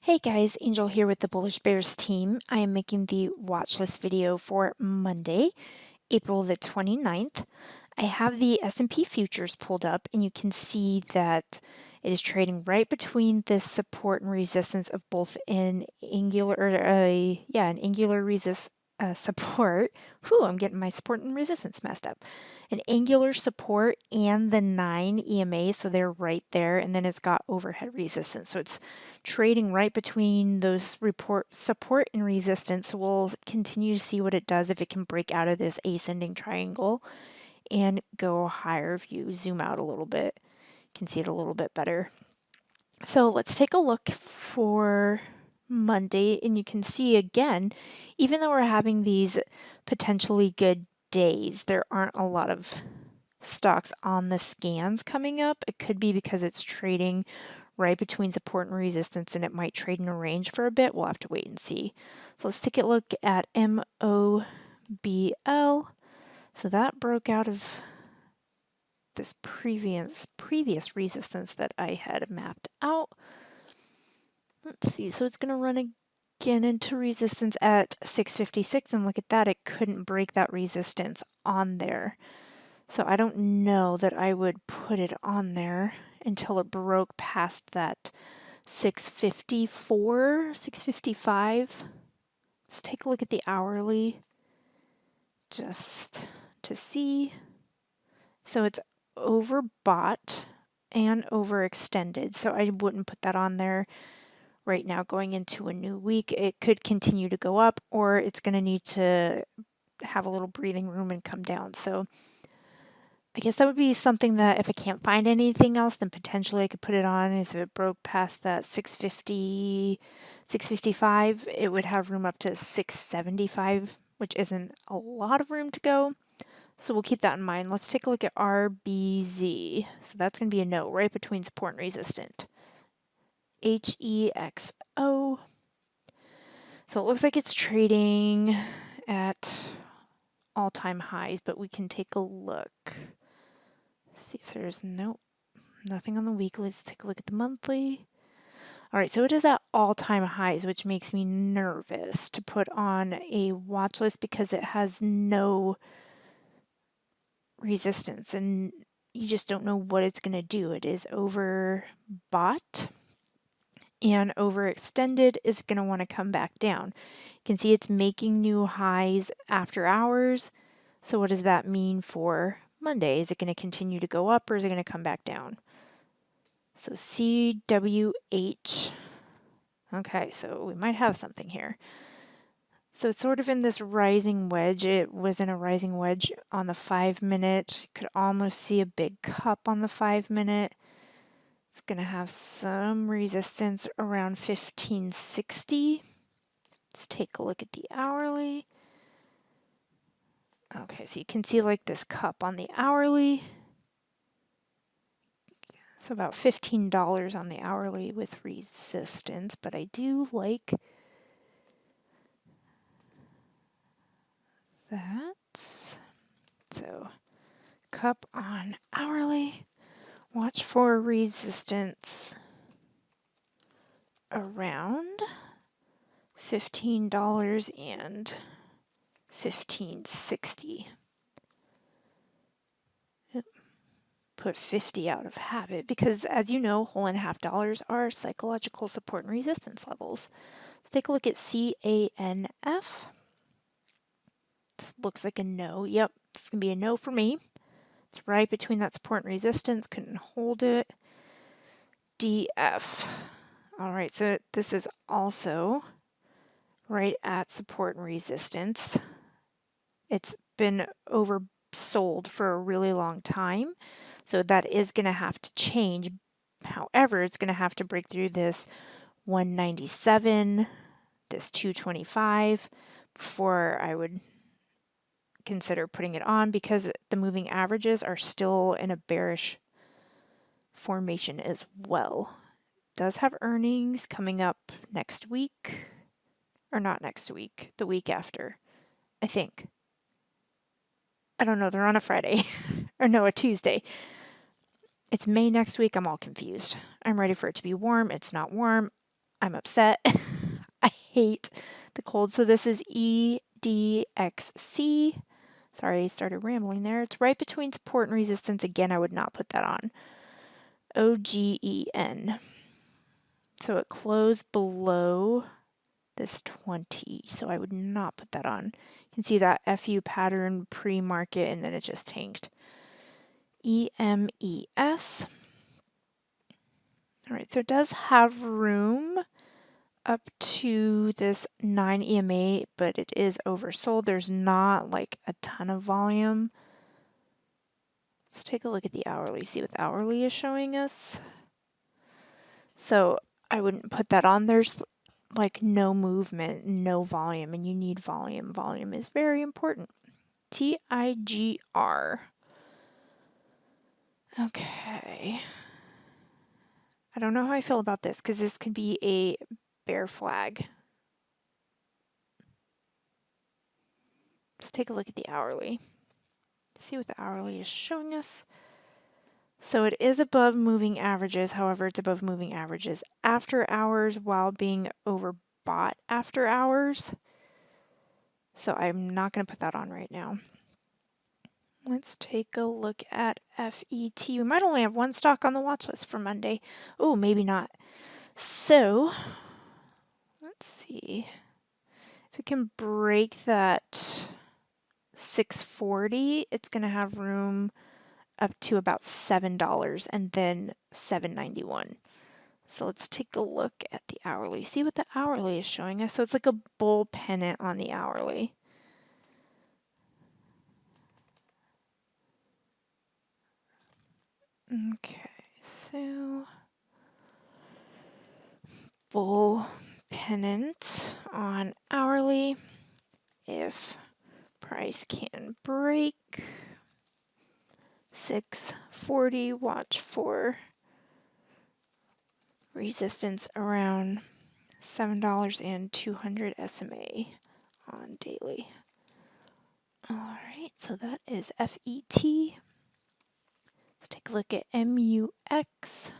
Hey guys, Angel here with the Bullish Bears team. I am making the watch list video for Monday, April the 29th. I have the S&P futures pulled up and you can see that it is trading right between this support and resistance of both an angular support. Whew, I'm getting my support and resistance messed up. An angular support and the 9 EMA, so they're right there, and then it's got overhead resistance. So it's trading right between those support and resistance. So we'll continue to see what it does if it can break out of this ascending triangle and go higher. If you zoom out a little bit, you can see it a little bit better. So let's take a look for Monday, and you can see again, even though we're having these potentially good days, there aren't a lot of stocks on the scans coming up. It could be because it's trading right between support and resistance, and it might trade in a range for a bit. We'll have to wait and see. So let's take a look at MOBL. So that broke out of this previous resistance that I had mapped out. Let's see, so it's going to run again into resistance at 656, and look at that, it couldn't break that resistance on there. So I don't know that I would put it on there until it broke past that 654, 655. Let's take a look at the hourly just to see. So it's overbought and overextended, so I wouldn't put that on there right now going into a new week. It could continue to go up, or it's going to need to have a little breathing room and come down. So I guess that would be something that if I can't find anything else, then potentially I could put it on. If it broke past that 650, 655, it would have room up to 675, which isn't a lot of room to go. So we'll keep that in mind. Let's take a look at RBZ. So that's going to be a no, right between support and resistant. HEXO. So it looks like it's trading at all-time highs, but we can take a look. See if there's nothing on the weekly. Let's take a look at the monthly. All right, so it is at all-time highs, which makes me nervous to put on a watch list because it has no resistance and you just don't know what it's going to do. It is overbought and overextended. Is going to want to come back down. You can see it's making new highs after hours. So what does that mean for Monday? Is it going to continue to go up or is it going to come back down? So CWH. Okay, so we might have something here. So it's sort of in this rising wedge. It was in a rising wedge on the 5-minute. You could almost see a big cup on the 5-minute. It's going to have some resistance around 1560. Let's take a look at the hourly. Okay, so you can see like this cup on the hourly. So about $15 on the hourly with resistance, but I do like that. So cup on hourly. Watch for resistance around $15 and 1560. Put 50 out of habit because, as you know, $1.50 are psychological support and resistance levels. Let's take a look at CANF. This looks like a no. Yep, it's going to be a no for me. It's right between that support and resistance. Couldn't hold it. DF. All right, so this is also right at support and resistance. It's been oversold for a really long time, so that is going to have to change. However, it's going to have to break through this 197, this 225 before I would consider putting it on because the moving averages are still in a bearish formation as well. It does have earnings coming up next week, or not next week, the week after, I think. I don't know, they're on a Friday, or no, a Tuesday. It's May next week, I'm all confused. I'm ready for it to be warm, it's not warm. I'm upset. I hate the cold. So this is EDXC. Sorry, I started rambling there. It's right between support and resistance. Again, I would not put that on. OGEN. So it closed below this 20. So I would not put that on. You can see that FU pattern pre-market and then it just tanked. EMES. All right, so it does have room up to this 9 EMA, but it is oversold. There's not like a ton of volume. Let's take a look at the hourly, see what the hourly is showing us. So I wouldn't put that on. There's like no movement, no volume, and you need volume. Volume is very important. TIGR. Okay. I don't know how I feel about this because this could be a bear flag. Let's take a look at the hourly. See what the hourly is showing us. So it is above moving averages. However, it's above moving averages after hours while being overbought after hours. So I'm not going to put that on right now. Let's take a look at FET. We might only have one stock on the watch list for Monday. Oh, maybe not. So let's see if it can break that 640. It's going to have room up to about $7 and then $7.91. So let's take a look at the hourly. See what the hourly is showing us. So it's like a bull pennant on the hourly. Okay, so bull pennant on hourly. If price can break 640, watch for resistance around $7.200 SMA on daily. All right, so that is FET. Let's take a look at MUX.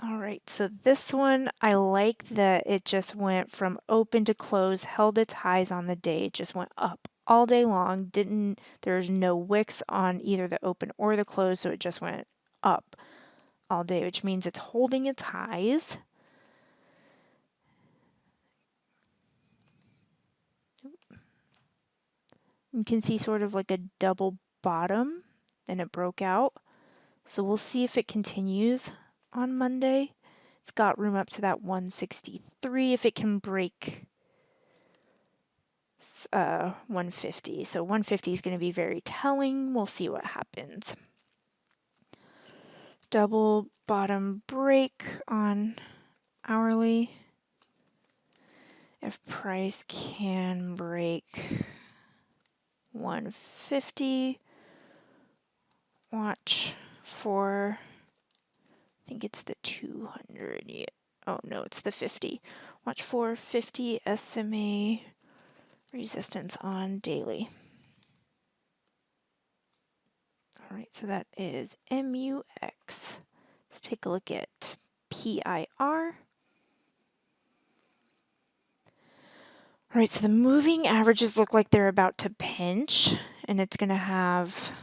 All right, so this one, I like that it just went from open to close, held its highs on the day, just went up all day long. There's no wicks on either the open or the close, so it just went up all day, which means it's holding its highs. You can see sort of like a double bottom, and it broke out. So we'll see if it continues on Monday. It's got room up to that 163 if it can break 150. So 150 is going to be very telling. We'll see what happens. Double bottom break on hourly. If price can break 150, watch for, I think it's the 200. Yeah. Oh no, it's the 50. Watch for 50 SMA resistance on daily. All right, so that is MUX. Let's take a look at PIR. All right, so the moving averages look like they're about to pinch, and it's going to have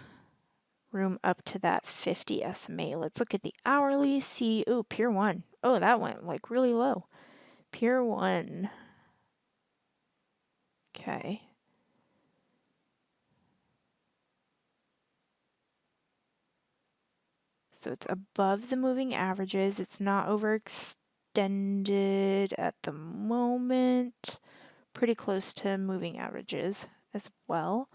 room up to that 50 SMA. Let's look at the hourly, see, oh, Pier 1. Oh, that went like really low. Pier 1. Okay. So it's above the moving averages. It's not overextended at the moment. Pretty close to moving averages as well.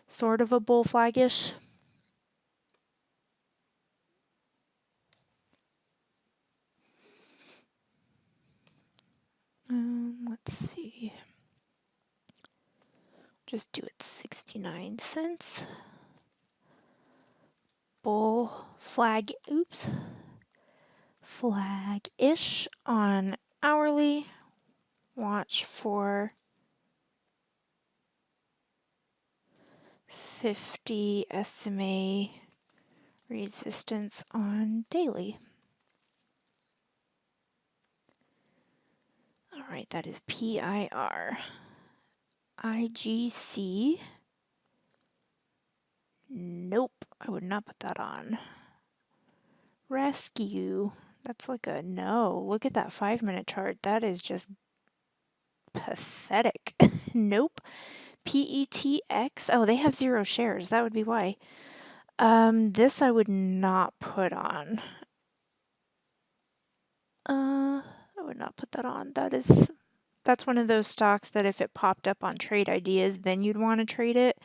Sort of a bull flagish. Let's see. Just do it 69 cents. Bull flag, oops. Flag-ish on hourly. Watch for 50 SMA resistance on daily. All right, that is PIR. IGC. Nope, I would not put that on. Rescue. That's like a no. Look at that 5-minute chart. That is just pathetic. Nope. PETX. Oh, they have 0 shares. That would be why. This I would not put on. I would not put that on. That's one of those stocks that if it popped up on trade ideas, then you'd want to trade it.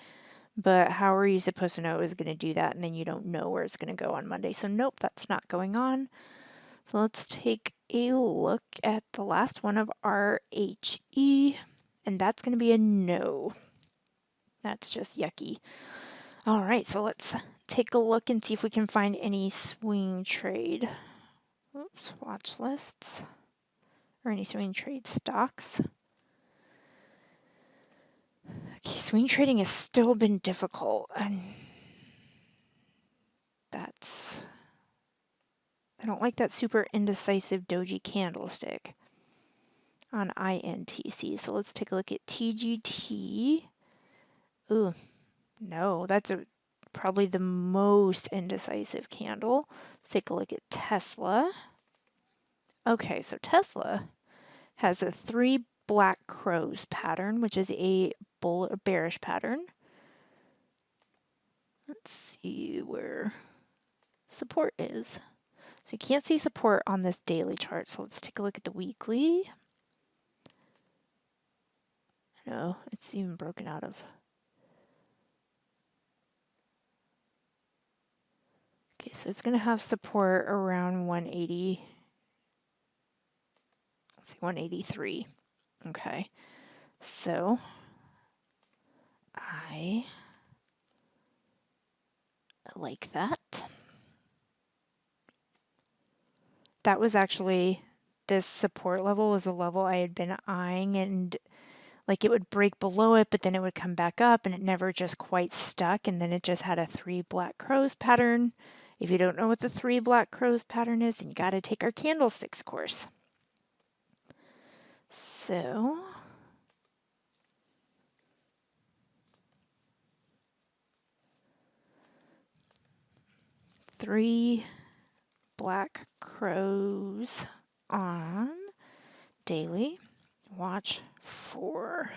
But how are you supposed to know it was going to do that and then you don't know where it's going to go on Monday? So nope, that's not going on. So let's take a look at the last one of RHE, and that's going to be a no. That's just yucky. All right, so let's take a look and see if we can find any swing trade. Oops, watch lists. Or any swing trade stocks. Okay, swing trading has still been difficult. And I don't like that super indecisive doji candlestick on INTC. So let's take a look at TGT. Ooh, no, that's probably the most indecisive candle. Let's take a look at Tesla. Okay, so Tesla has a 3 black crows pattern, which is a bearish pattern. Let's see where support is. So you can't see support on this daily chart. So let's take a look at the weekly. No, it's even broken out of. Okay, so it's going to have support around 180. Let's see, 183. Okay, so I like that. That was actually, this support level was a level I had been eyeing, and like it would break below it, but then it would come back up and it never just quite stuck. And then it just had a 3 black crows pattern. If you don't know what the 3 black crows pattern is, then you got to take our candlesticks course. So 3 black crows on daily. Watch for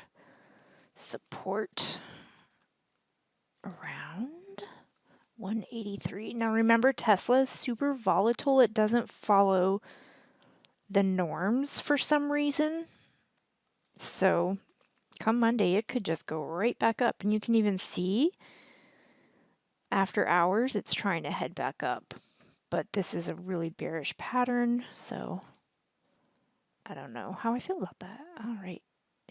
support around 183. Now remember, Tesla is super volatile. It doesn't follow the norms for some reason. So come Monday, it could just go right back up. And you can even see after hours, it's trying to head back up. But this is a really bearish pattern, so I don't know how I feel about that. All right,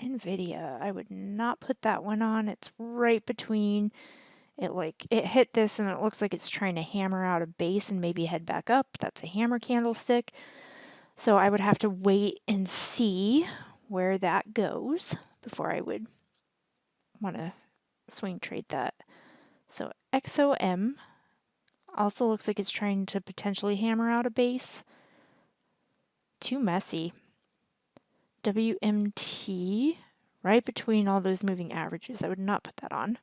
Nvidia, I would not put that one on. It's right between it hit this and it looks like it's trying to hammer out a base and maybe head back up. That's a hammer candlestick. So I would have to wait and see where that goes before I would want to swing trade that. So XOM also looks like it's trying to potentially hammer out a base. Too messy. WMT, right between all those moving averages. I would not put that on.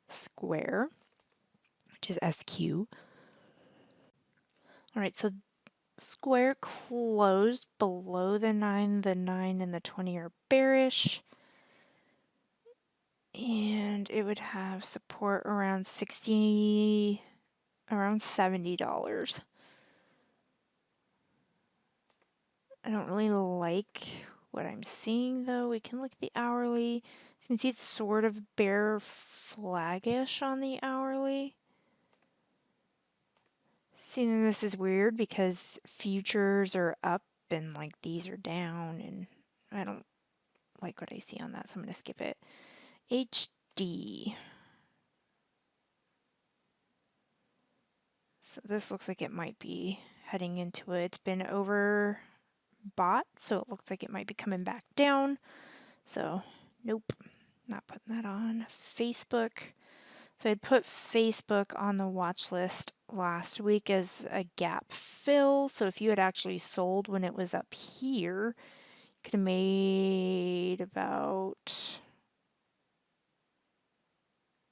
Square, which is SQ. All right, so Square closed below the 9. The 9 and the 20 are bearish. And it would have support around $70. I don't really like what I'm seeing though. We can look at the hourly. You can see it's sort of bear flaggish on the hourly. Seeing this is weird because futures are up and like these are down, and I don't like what I see on that, so I'm going to skip it. HD. So this looks like it might be heading into it. It's been overbought, so it looks like it might be coming back down. So nope, not putting that on. Facebook. So I'd put Facebook on the watch list last week as a gap fill. fill. So if you had actually sold when it was up here, you could have made about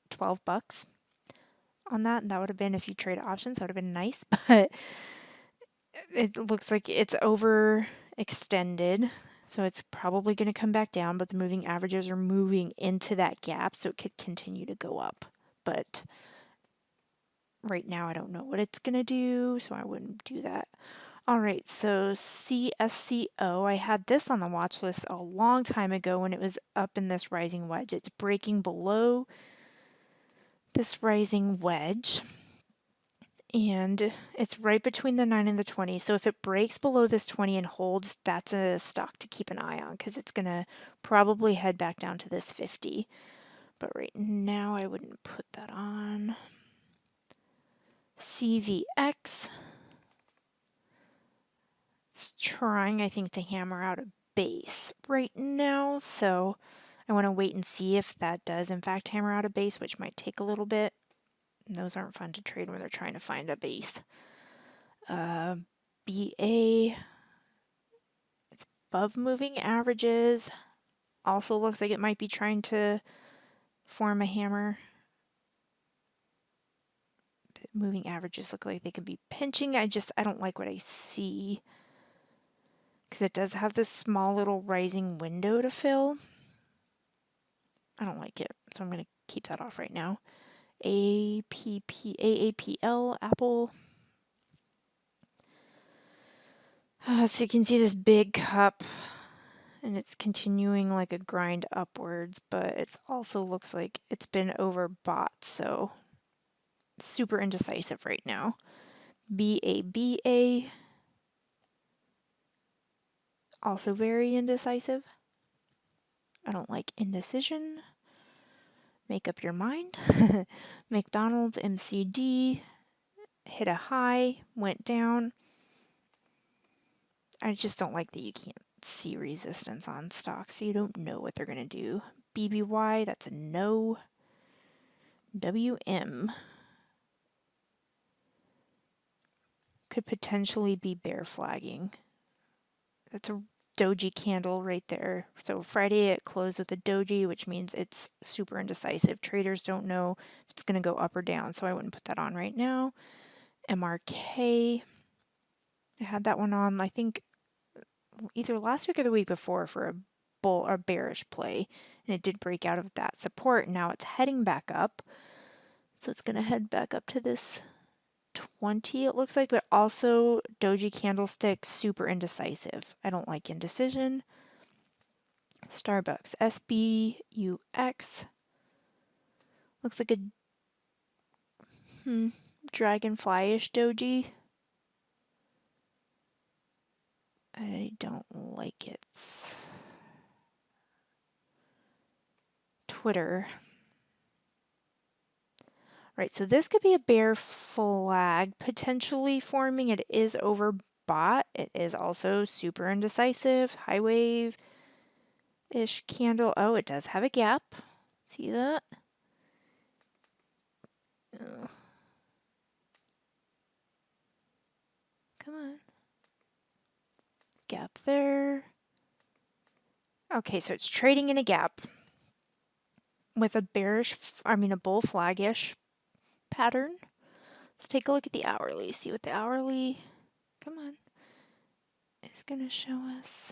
$12 on that. And that would have been, if you trade options, that would have been nice. But it looks like it's overextended. So it's probably going to come back down, but the moving averages are moving into that gap, so it could continue to go up. But right now I don't know what it's going to do, so I wouldn't do that. All right, so CSCO, I had this on the watch list a long time ago when it was up in this rising wedge. It's breaking below this rising wedge, and it's right between the 9 and the 20. So if it breaks below this 20 and holds, that's a stock to keep an eye on because it's going to probably head back down to this 50. But right now I wouldn't put that on. CVX. It's trying, I think, to hammer out a base right now. So I want to wait and see if that does, in fact, hammer out a base, which might take a little bit. And those aren't fun to trade when they're trying to find a base. BA, it's above moving averages. Also looks like it might be trying to form a hammer. Moving averages look like they could be pinching. I don't like what I see because it does have this small little rising window to fill. I don't like it, so I'm going to keep that off right now. AAPL, Apple. So you can see this big cup, and it's continuing like a grind upwards, but it also looks like it's been overbought, so super indecisive right now. BABA, also very indecisive. I don't like indecision. Make up your mind. McDonald's, MCD, hit a high, went down. I just don't like that you can't see resistance on stocks, so you don't know what they're going to do. BBY, that's a no. WM could potentially be bear flagging. That's a doji candle right there. So Friday it closed with a doji, which means it's super indecisive. Traders don't know if it's going to go up or down, so I wouldn't put that on right now. MRK, I had that one on, I think, either last week or the week before for a bull or bearish play, and it did break out of that support. Now it's heading back up, so it's going to head back up to this 20, it looks like, but also doji candlestick, super indecisive. I don't like indecision. Starbucks, SBUX, looks like a dragonfly-ish doji. I don't like it. Twitter. Right, so this could be a bear flag potentially forming. It is overbought. It is also super indecisive. High wave-ish candle. Oh, it does have a gap. See that? Oh. Come on. Gap there. Okay, so it's trading in a gap with a a bull flag-ish pattern. Let's take a look at the hourly. See what the hourly, come on, is going to show us.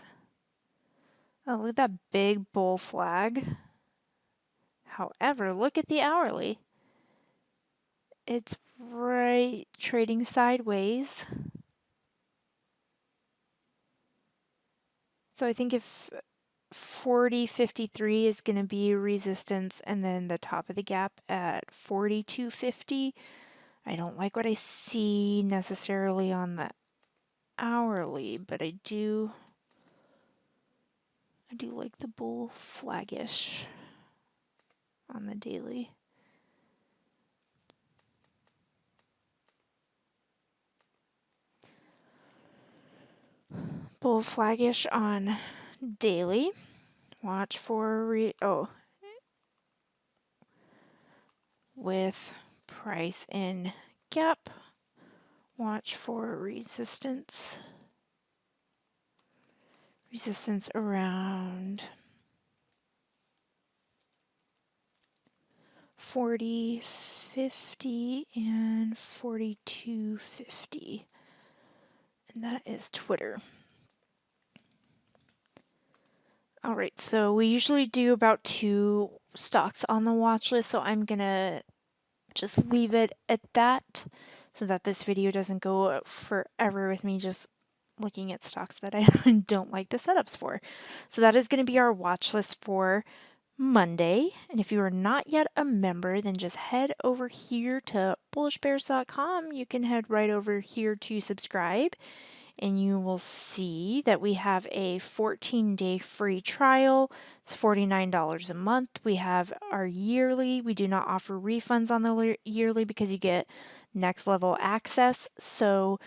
Oh, look at that big bull flag. However, look at the hourly. It's right trading sideways. So I think if 40.53 is going to be resistance, and then the top of the gap at 42.50. I don't like what I see necessarily on the hourly, but I do like the bull flaggish on the daily. Bull flaggish on daily. Watch for with price in gap. Watch for resistance. Resistance around 40.50 and 42.50. And that is Twitter. All right, so we usually do about 2 stocks on the watch list, so I'm gonna just leave it at that so that this video doesn't go forever with me just looking at stocks that I don't like the setups for. So that is going to be our watch list for Monday. And if you are not yet a member, then just head over here to bullishbears.com. You can head right over here to subscribe, and you will see that we have a 14-day free trial. It's $49 a month. We have our yearly. We do not offer refunds on the yearly because you get next level access. So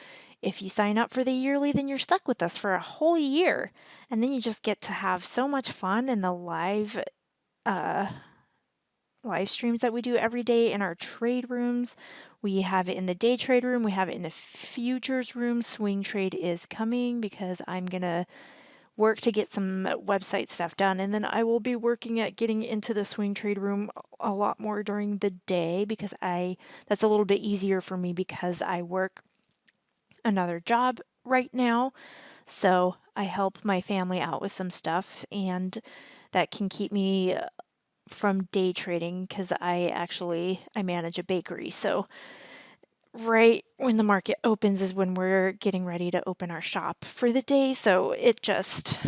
if you sign up for the yearly, then you're stuck with us for a whole year. And then you just get to have so much fun in the live streams that we do every day in our trade rooms. We have it in the day trade room. We have it in the futures room. Swing trade is coming because I'm going to work to get some website stuff done. And then I will be working at getting into the swing trade room a lot more during the day because that's a little bit easier for me because I work another job right now. So I help my family out with some stuff, and that can keep me from day trading because I manage a bakery. So right when the market opens is when we're getting ready to open our shop for the day. So it just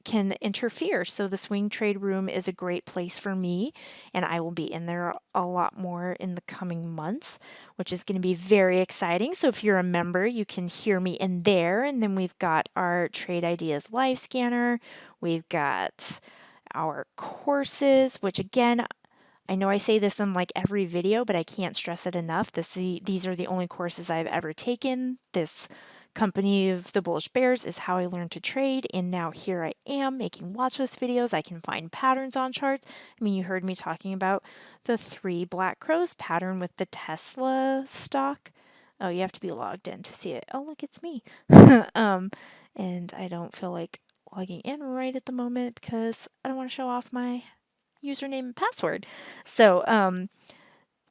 can interfere. So the swing trade room is a great place for me, and I will be in there a lot more in the coming months, which is going to be very exciting. So if you're a member, you can hear me in there. And then we've got our Trade Ideas Live Scanner. We've got our courses, which again, I know I say this in like every video, but I can't stress it enough. These are the only courses I've ever taken. This company of the Bullish Bears is how I learned to trade, and now here I am making watch list videos. I can find patterns on charts. I mean, you heard me talking about the 3 Black Crows pattern with the Tesla stock. Oh, you have to be logged in to see it. Oh, look, it's me. And I don't feel like logging in right at the moment because I don't want to show off my username and password. So,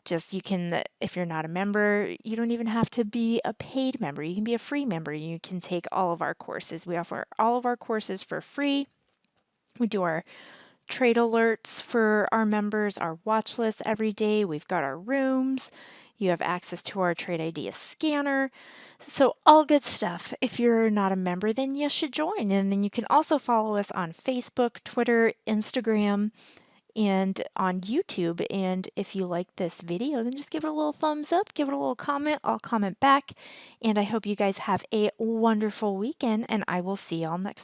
just you can, if you're not a member, you don't even have to be a paid member. You can be a free member. You can take all of our courses. We offer all of our courses for free. We do our trade alerts for our members, our watch list every day. We've got our rooms. You have access to our Trade Idea scanner. So all good stuff. If you're not a member, then you should join. And then you can also follow us on Facebook, Twitter, Instagram, and on YouTube. And if you like this video, then just give it a little thumbs up, give it a little comment. I'll comment back. And I hope you guys have a wonderful weekend, and I will see y'all next